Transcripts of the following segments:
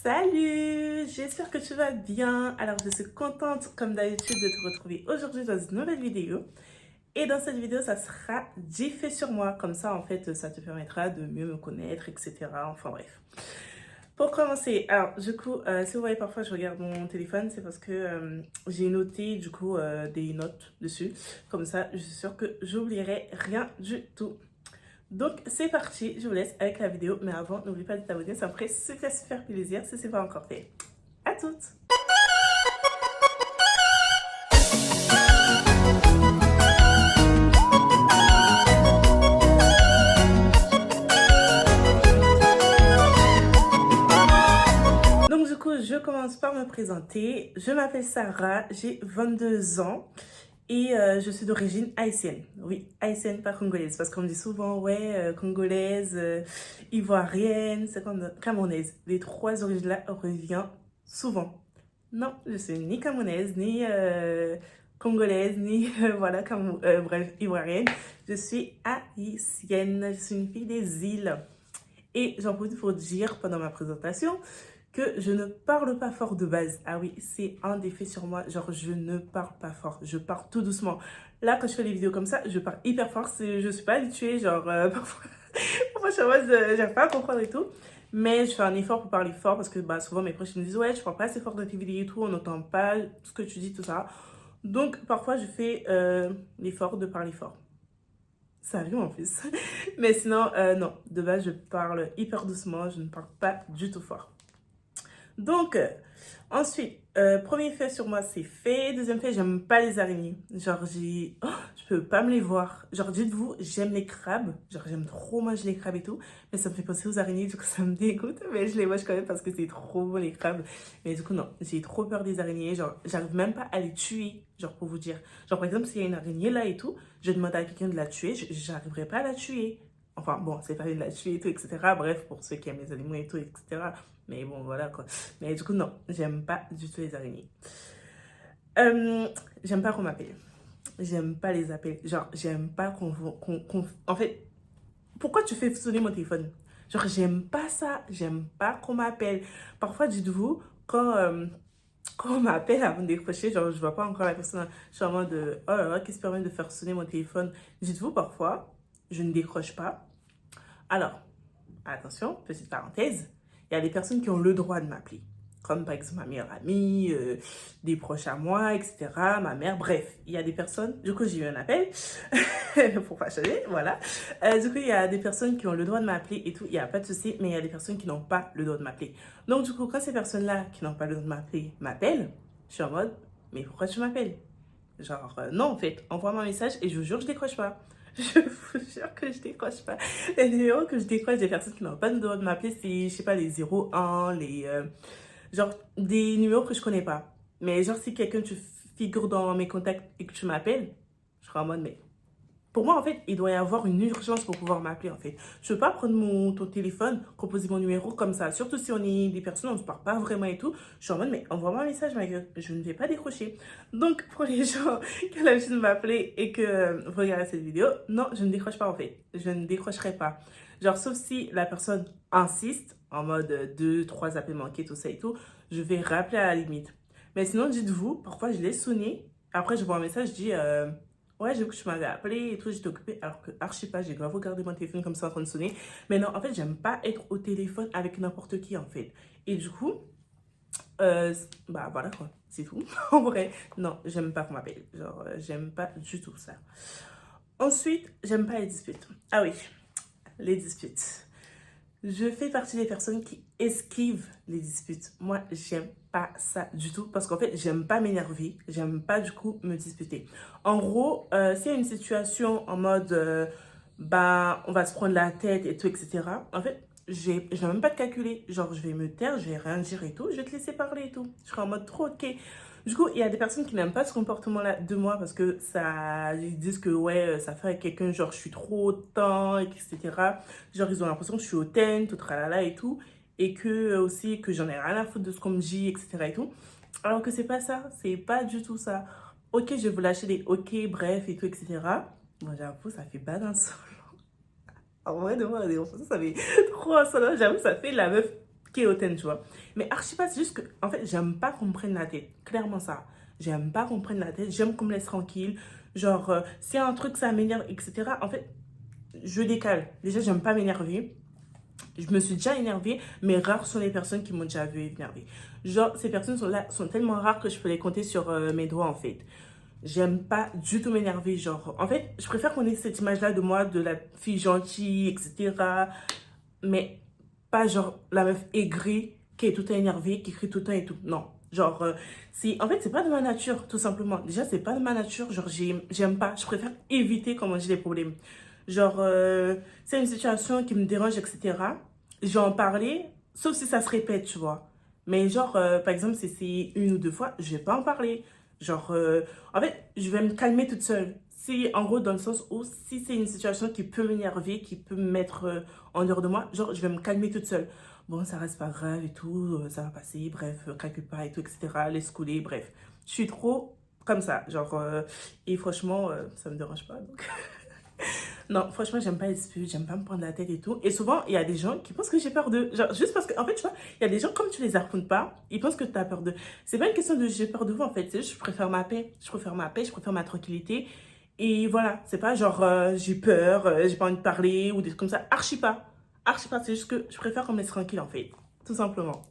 Salut, j'espère que tu vas bien. Alors, je suis contente, comme d'habitude, de te retrouver aujourd'hui dans une nouvelle vidéo. Et dans cette vidéo, ça sera 10 faits sur moi. Comme ça, en fait, ça te permettra de mieux me connaître, etc. Enfin, bref. Pour commencer, alors, du coup, si vous voyez parfois, je regarde mon téléphone, c'est parce que j'ai noté, du coup, des notes dessus. Comme ça, je suis sûre que j'oublierai rien du tout. Donc c'est parti, je vous laisse avec la vidéo, mais avant, n'oublie pas de t'abonner, ça me ferait super plaisir si ce n'est pas encore fait. À toutes! Donc du coup, je commence par me présenter. Je m'appelle Sarah, j'ai 22 ans. Et je suis d'origine haïtienne. Oui, haïtienne, pas congolaise. Parce qu'on me dit souvent, ouais, congolaise, ivoirienne, c'est comme camerounaise. Les trois origines-là reviennent souvent. Non, je suis ni camerounaise, ni congolaise, ni, voilà, bref, ivoirienne. Je suis haïtienne. Je suis une fille des îles. Et j'en profite pour dire pendant ma présentation que je ne parle pas fort de base. Ah oui, c'est un défi sur moi. Genre, je ne parle pas fort. Je parle tout doucement. Là, quand je fais des vidéos comme ça, je parle hyper fort. Je suis pas habituée. Genre, parfois, je suis en mode, j'arrive pas à comprendre et tout. Mais je fais un effort pour parler fort parce que bah, souvent mes proches me disent ouais, tu parles pas assez fort dans tes vidéos et tout. On n'entend pas ce que tu dis, tout ça. Donc, parfois, je fais l'effort de parler fort. Ça arrive en plus. Mais sinon, non. De base, je parle hyper doucement. Je ne parle pas du tout fort. Donc, ensuite, premier fait sur moi, c'est fait. Deuxième fait, j'aime pas les araignées. Genre, je peux pas me les voir. Genre, dites-vous, j'aime les crabes. Genre, j'aime trop manger les crabes et tout. Mais ça me fait penser aux araignées, du coup, ça me dégoûte. Mais je les mange quand même parce que c'est trop beau, les crabes. Mais du coup, non, j'ai trop peur des araignées. Genre, j'arrive même pas à les tuer. Genre, pour vous dire. Genre, par exemple, s'il y a une araignée là et tout, je demande à quelqu'un de la tuer, j'arriverai pas à la tuer. Enfin, bon, c'est pas de la tuer et tout, etc. Bref, pour ceux qui aiment les animaux et tout, etc. Mais bon, voilà quoi. Mais du coup, non, j'aime pas du tout les araignées. J'aime pas qu'on m'appelle. J'aime pas les appels. Genre, j'aime pas En fait, pourquoi tu fais sonner mon téléphone? Genre, j'aime pas ça. J'aime pas qu'on m'appelle. Parfois, dites-vous, quand on m'appelle avant de décrocher, genre, je vois pas encore la personne. Je suis en mode, oh là là, qu'est-ce qui permet de faire sonner mon téléphone? Dites-vous, parfois, je ne décroche pas. Alors, attention, petite parenthèse, il y a des personnes qui ont le droit de m'appeler. Comme par exemple ma meilleure amie, des proches à moi, etc. Ma mère, bref. Il y a des personnes, du coup j'ai eu un appel, pour pas changer, voilà. Du coup il y a des personnes qui ont le droit de m'appeler et tout, il n'y a pas de souci, mais il y a des personnes qui n'ont pas le droit de m'appeler. Donc du coup quand ces personnes-là qui n'ont pas le droit de m'appeler m'appellent, je suis en mode, mais pourquoi tu m'appelles? Genre, non en fait, envoie-moi un message et je vous jure je décroche pas. Je vous jure que je décroche pas. Les numéros que je décroche des personnes qui n'ont pas le droit de m'appeler, c'est, je sais pas, les 01, genre, des numéros que je connais pas. Mais genre, si quelqu'un, tu figures dans mes contacts et que tu m'appelles, je serai en mode, mais... Pour moi, en fait, il doit y avoir une urgence pour pouvoir m'appeler, en fait. Je ne peux pas prendre ton téléphone, composer mon numéro comme ça. Surtout si on est des personnes, on ne se parle pas vraiment et tout. Je suis en mode, mais envoie-moi un message, ma gueule. Je ne vais pas décrocher. Donc, pour les gens qui ont l'habitude de m'appeler et que vous regardez cette vidéo, non, je ne décroche pas, en fait. Je ne décrocherai pas. Genre, sauf si la personne insiste, en mode 2, 3 appels manqués, tout ça et tout, je vais rappeler à la limite. Mais sinon, dites-vous, parfois, je laisse sonner. Après, je vois un message, je dis... ouais, j'ai vu que tu m'avais appelé et tout, j'étais occupée. Alors que, archi pas, j'ai grave regardé mon téléphone comme ça en train de sonner. Mais non, en fait, j'aime pas être au téléphone avec n'importe qui, en fait. Et du coup, bah voilà quoi, c'est tout. En vrai, non, j'aime pas qu'on m'appelle. Genre, j'aime pas du tout ça. Ensuite, j'aime pas les disputes. Ah oui, les disputes. Je fais partie des personnes qui esquivent les disputes. Moi, j'aime pas ça du tout parce qu'en fait, j'aime pas m'énerver. J'aime pas du coup me disputer. En gros, s'il y a une situation en mode bah, on va se prendre la tête et tout, etc. En fait, je vais même pas te calculer. Genre, je vais me taire, je vais rien dire et tout. Je vais te laisser parler et tout. Je serai en mode trop ok. Du coup, il y a des personnes qui n'aiment pas ce comportement-là de moi parce que ça, ils disent que ouais, ça fait avec quelqu'un, genre je suis trop autant, etc. Genre, ils ont l'impression que je suis hautaine, tout tralala et tout. Et que aussi, que j'en ai rien à foutre de ce qu'on me dit, etc. et tout. Alors que c'est pas ça, c'est pas du tout ça. Ok, je vais vous lâcher des ok, bref et tout, etc. Bon, j'avoue, ça fait pas d'un solo. En vrai, de moi, ça fait trop insolent. J'avoue, ça fait la meuf qui est hautaine, tu vois. Mais archi pas, c'est juste que, en fait, j'aime pas qu'on me prenne la tête. Clairement ça. J'aime pas qu'on me prenne la tête. J'aime qu'on me laisse tranquille. Genre, si un truc, ça m'énerve, etc. En fait, je décale. Déjà, j'aime pas m'énerver. Je me suis déjà énervée, mais rares sont les personnes qui m'ont déjà vu énervée. Genre, ces personnes sont là, sont tellement rares que je peux les compter sur mes doigts, en fait. J'aime pas du tout m'énerver, genre... En fait, je préfère qu'on ait cette image-là de moi, de la fille gentille, etc. Mais pas genre la meuf aigrie, qui est tout le temps énervée, qui crie tout le temps et tout. Non. Genre, en fait, c'est pas de ma nature, tout simplement. Déjà, c'est pas de ma nature. Genre, j'aime pas. Je préfère éviter comment j'ai des problèmes. Genre, c'est une situation qui me dérange, etc. Je vais en parler, sauf si ça se répète, tu vois. Mais genre, par exemple, si c'est une ou deux fois, je vais pas en parler. Genre, en fait, je vais me calmer toute seule. Si, en gros, dans le sens où, si c'est une situation qui peut m'énerver, qui peut me mettre en dehors de moi, genre, je vais me calmer toute seule. Bon, ça reste pas grave et tout, ça va passer, bref, calcule pas et tout, etc. Laisse couler, bref. Je suis trop comme ça, genre, et franchement, ça me dérange pas, donc... Non, franchement, j'aime pas les disputes, j'aime pas me prendre la tête et tout. Et souvent, il y a des gens qui pensent que j'ai peur d'eux. Genre, juste parce que, en fait, tu vois, il y a des gens, comme tu les affrontes pas, ils pensent que tu as peur d'eux. C'est pas une question de j'ai peur de vous, en fait. C'est juste, je préfère ma paix. Je préfère ma paix, je préfère ma tranquillité. Et voilà, c'est pas genre, j'ai peur, j'ai pas envie de parler ou des trucs comme ça. Archi pas. Archi pas, c'est juste que je préfère qu'on me laisse tranquille, en fait. Tout simplement.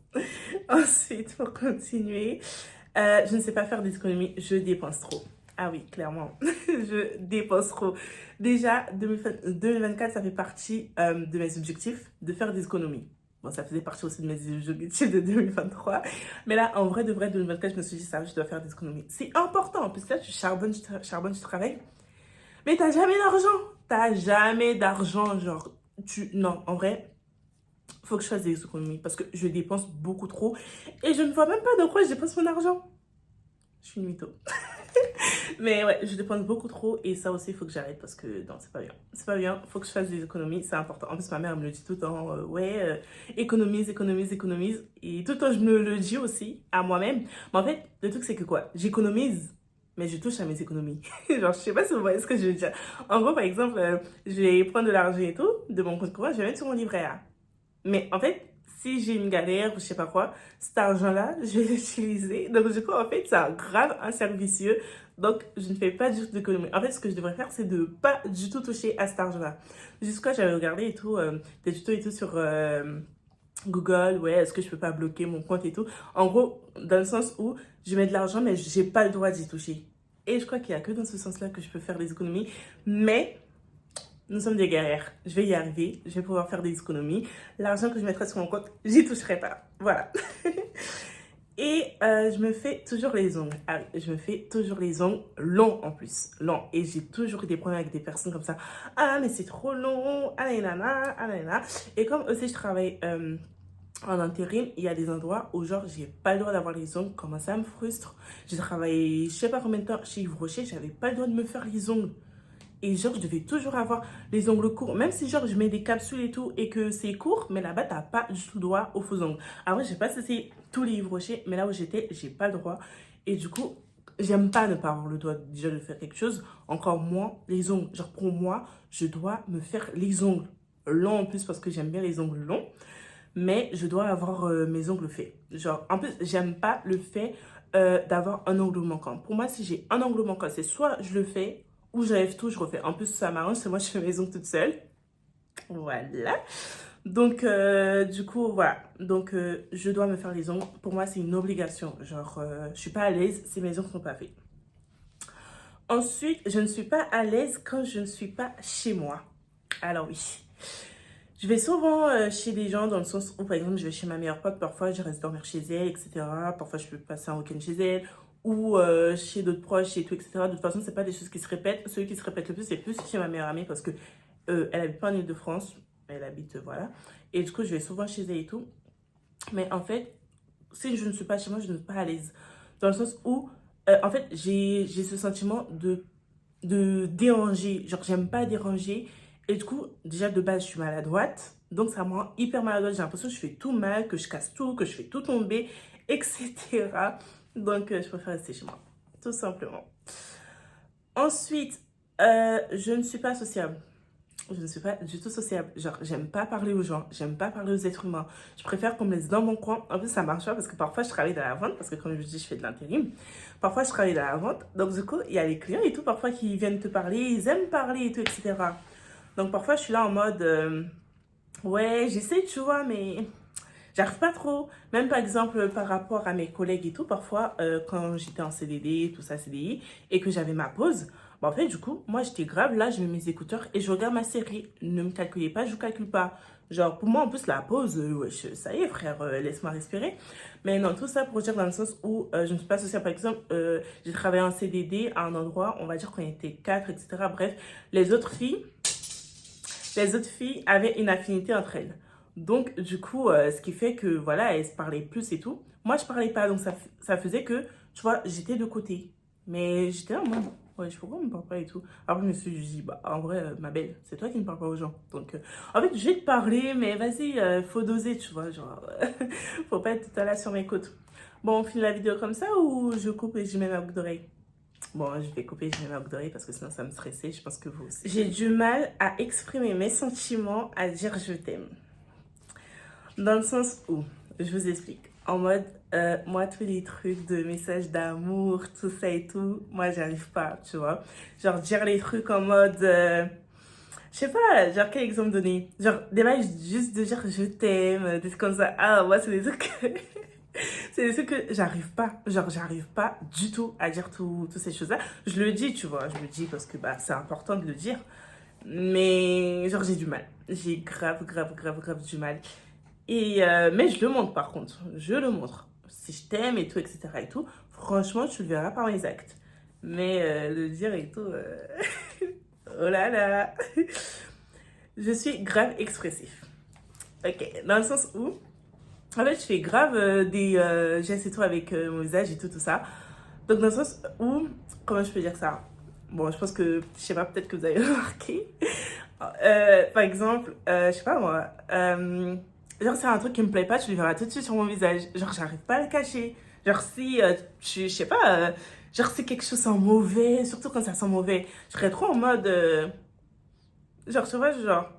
Ensuite, pour continuer, je ne sais pas faire des économies, je dépense trop. Ah oui, clairement, je dépense trop. Déjà, 2024, ça fait partie de mes objectifs de faire des économies. Bon, ça faisait partie aussi de mes objectifs de 2023. Mais là, en vrai, de vrai, 2024, je me suis dit, ça, je dois faire des économies. C'est important, parce que là, tu charbonnes, charbonnes, tu travailles. Mais t'as jamais d'argent. T'as jamais d'argent, genre, Non, en vrai, faut que je fasse des économies parce que je dépense beaucoup trop et je ne vois même pas de quoi je dépense mon argent. Je suis une mytho. Mais ouais, je dépense beaucoup trop et ça aussi, il faut que j'arrête parce que non, c'est pas bien. C'est pas bien, faut que je fasse des économies, c'est important. En plus, ma mère me le dit tout le temps, économise, économise, économise. Et tout le temps, je me le dis aussi à moi-même. Mais en fait, le truc, c'est que quoi, j'économise, mais je touche à mes économies. Genre, je sais pas si vous voyez ce que je veux dire. En gros, par exemple, je vais prendre de l'argent et tout, de mon compte courant, je vais mettre sur mon livret A. Mais en fait, si j'ai une galère ou je sais pas quoi, cet argent-là, je vais l'utiliser. Donc, du coup, en fait, ça grave un cercle vicieux. Donc, je ne fais pas du tout d'économie. En fait, ce que je devrais faire, c'est de pas du tout toucher à cet argent-là. Jusqu'à j'avais regardé et tout, des tutos et tout sur Google, ouais, est-ce que je peux pas bloquer mon compte et tout. En gros, dans le sens où je mets de l'argent, mais j'ai pas le droit d'y toucher. Et je crois qu'il y a que dans ce sens-là que je peux faire des économies. Mais nous sommes des guerrières. Je vais y arriver. Je vais pouvoir faire des économies. L'argent que je mettrai sur mon compte, j'y toucherai pas. Voilà. Et je me fais toujours les ongles. Ah, je me fais toujours les ongles longs en plus. Longs. Et j'ai toujours eu des problèmes avec des personnes comme ça. Ah, mais c'est trop long. Ah, nanana, ah, nanana. Et comme aussi je travaille en intérim, il y a des endroits où genre j'ai pas le droit d'avoir les ongles. Comment ça me frustre. J'ai travaillé je sais pas combien de temps chez Yves Rocher. J'avais pas le droit de me faire les ongles. Et genre, je devais toujours avoir les ongles courts. Même si genre, je mets des capsules et tout et que c'est court, mais là-bas, t'as pas du tout droit aux faux ongles. Après, j'ai pas cessé tous les Yves Rocher, mais là où j'étais, j'ai pas le droit. Et du coup, j'aime pas ne pas avoir le droit déjà de faire quelque chose. Encore moins les ongles. Genre, pour moi, je dois me faire les ongles longs en plus parce que j'aime bien les ongles longs. Mais je dois avoir mes ongles faits. Genre, en plus, j'aime pas le fait d'avoir un ongle manquant. Pour moi, si j'ai un ongle manquant, c'est soit je le fais ou j'enlève tout, je refais. En plus, ça m'arrange, c'est moi, je fais mes ongles toute seule. Voilà. Donc, du coup, voilà. Donc, je dois me faire les ongles. Pour moi, c'est une obligation. Genre, je suis pas à l'aise si mes ongles sont pas faits. Ensuite, je ne suis pas à l'aise quand je ne suis pas chez moi. Alors oui. Je vais souvent chez des gens dans le sens où, par exemple, je vais chez ma meilleure pote, parfois je reste dormir chez elle, etc. Parfois, je peux passer un week-end chez elle ou chez d'autres proches et tout, etc. De toute façon, c'est pas des choses qui se répètent. Celui qui se répète le plus, c'est plus chez ma meilleure amie parce que elle habite pas en Ile-de-France, elle habite, voilà. Et du coup, je vais souvent chez elle et tout. Mais en fait, si je ne suis pas chez moi, je ne suis pas à l'aise. Dans le sens où, en fait, j'ai ce sentiment de déranger. Genre, j'aime pas déranger. Et du coup, déjà de base, je suis maladroite. Donc, ça me rend hyper maladroite. J'ai l'impression que je fais tout mal, que je casse tout, que je fais tout tomber, etc. Donc, je préfère rester chez moi. Tout simplement. Ensuite, je ne suis pas sociable. je ne suis pas du tout sociable. Genre, j'aime pas parler aux gens, j'aime pas parler aux êtres humains. Je préfère qu'on me laisse dans mon coin. En plus, ça marche pas parce que parfois, je travaille dans la vente, parce que comme je dis, je fais de l'intérim. Parfois, je travaille dans la vente. Donc, du coup, il y a les clients et tout, parfois, qui viennent te parler, ils aiment parler et tout, etc. Donc, parfois, je suis là en mode, ouais, j'essaie, tu vois, mais j'arrive pas trop. Même par exemple, par rapport à mes collègues et tout, parfois, quand j'étais en CDD, tout ça, CDI, et que j'avais ma pause, bah, en fait, du coup, moi, j'étais grave, là, je mets mes écouteurs et je regarde ma série. Ne me calculez pas, je vous calcule pas. Genre, pour moi, en plus, la pause, wesh, ça y est, frère, laisse-moi respirer. Mais non, tout ça pour dire dans le sens où je ne suis pas sociale. Par exemple, j'ai travaillé en CDD à un endroit, on va dire qu'on était quatre, etc. Bref, les autres filles avaient une affinité entre elles. Donc, du coup, ce qui fait que, voilà, elles se parlaient plus et tout. Moi, je parlais pas, donc ça faisait que, tu vois, j'étais de côté. Mais j'étais là, moi, ouais, je pourquoi on me parle pas et tout. Après, je me suis dit, bah, en vrai, ma belle, c'est toi qui ne parles pas aux gens. Donc, en fait, je vais te parler, mais vas-y, faut doser, tu vois, genre, faut pas être tout à l'heure sur mes côtes. Bon, on finit la vidéo comme ça ou je coupe et je mets ma boucle d'oreille? Bon, je vais couper, je mets ma boucle d'oreille parce que sinon ça me stressait, je pense que vous aussi. J'ai du mal à exprimer mes sentiments, à dire je t'aime. Dans le sens où, je vous explique, en mode, moi, tous les trucs de messages d'amour, tout ça et tout, moi, j'arrive pas, tu vois. Genre, dire les trucs en mode, je sais pas, genre, quel exemple donner? Genre, des mecs, juste de dire je t'aime, des trucs comme ça. Ah, moi, c'est des trucs que... c'est des trucs que j'arrive pas. Genre, j'arrive pas du tout à dire toutes ces choses-là. Je le dis, tu vois, je le dis parce que bah, c'est important de le dire. Mais, genre, j'ai du mal. J'ai grave du mal. Et mais je le montre par contre, je le montre. Si je t'aime et tout, etc. et tout, franchement, tu le verras par mes actes. Mais le dire et tout, oh là là, je suis grave expressif. Ok, dans le sens où, en fait, je fais grave des gestes et tout avec mon visage et tout, tout ça. Donc, dans le sens où, comment je peux dire ça? Bon, je pense que, je sais pas, peut-être que vous avez remarqué. Par exemple, je sais pas moi, genre c'est un truc qui me plaît pas, tu le verras tout de suite sur mon visage. Genre j'arrive pas à le cacher. Genre si, je sais pas, genre si quelque chose sent mauvais, surtout quand ça sent mauvais, je serais trop en mode, genre tu vois, genre,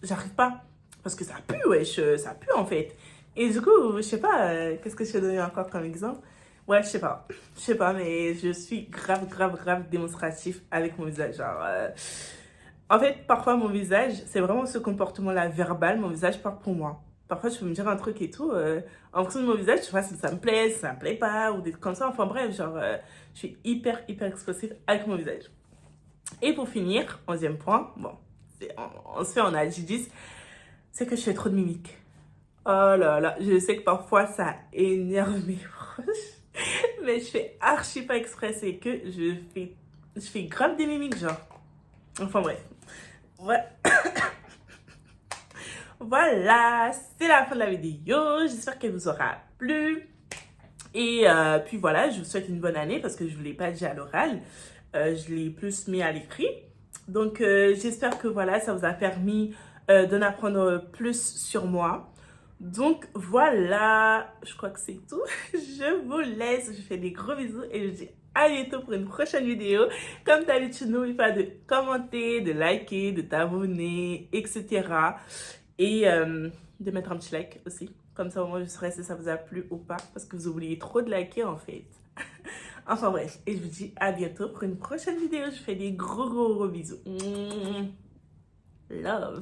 j'arrive pas. Parce que ça pue, wesh, ça pue en fait. Et du coup, je sais pas, qu'est-ce que je peux donner encore comme exemple? Ouais, je sais pas. Je sais pas, mais je suis grave démonstratif avec mon visage. Genre, en fait, parfois, mon visage, c'est vraiment ce comportement-là verbal. Mon visage parle pour moi. Parfois, tu peux me dire un truc et tout. En fonction de mon visage, tu vois si ça me plaît, si ça me plaît pas, ou des trucs comme ça. Enfin bref, genre, je suis hyper expressif avec mon visage. Et pour finir, 11e point, bon, on se fait en agidis, c'est que je fais trop de mimiques. Oh là là, je sais que parfois, ça énerve mes proches. Mais je fais archi pas exprès, c'est que je fais grave des mimiques, genre. Enfin bref. Ouais. Voilà, c'est la fin de la vidéo. J'espère qu'elle vous aura plu. Et puis voilà, je vous souhaite une bonne année parce que je ne vous l'ai pas dit à l'oral. Je l'ai plus mis à l'écrit. Donc j'espère que voilà, ça vous a permis d'en apprendre plus sur moi. Donc voilà, je crois que c'est tout. Je vous laisse, je fais des gros bisous et je vous dis à bientôt pour une prochaine vidéo. Comme d'habitude, n'oublie pas de commenter, de liker, de t'abonner, etc. Et de mettre un petit like aussi. Comme ça, au moins, je saurai si ça vous a plu ou pas. Parce que vous oubliez trop de liker, en fait. Enfin bref, et je vous dis à bientôt pour une prochaine vidéo. Je fais des gros bisous. Love.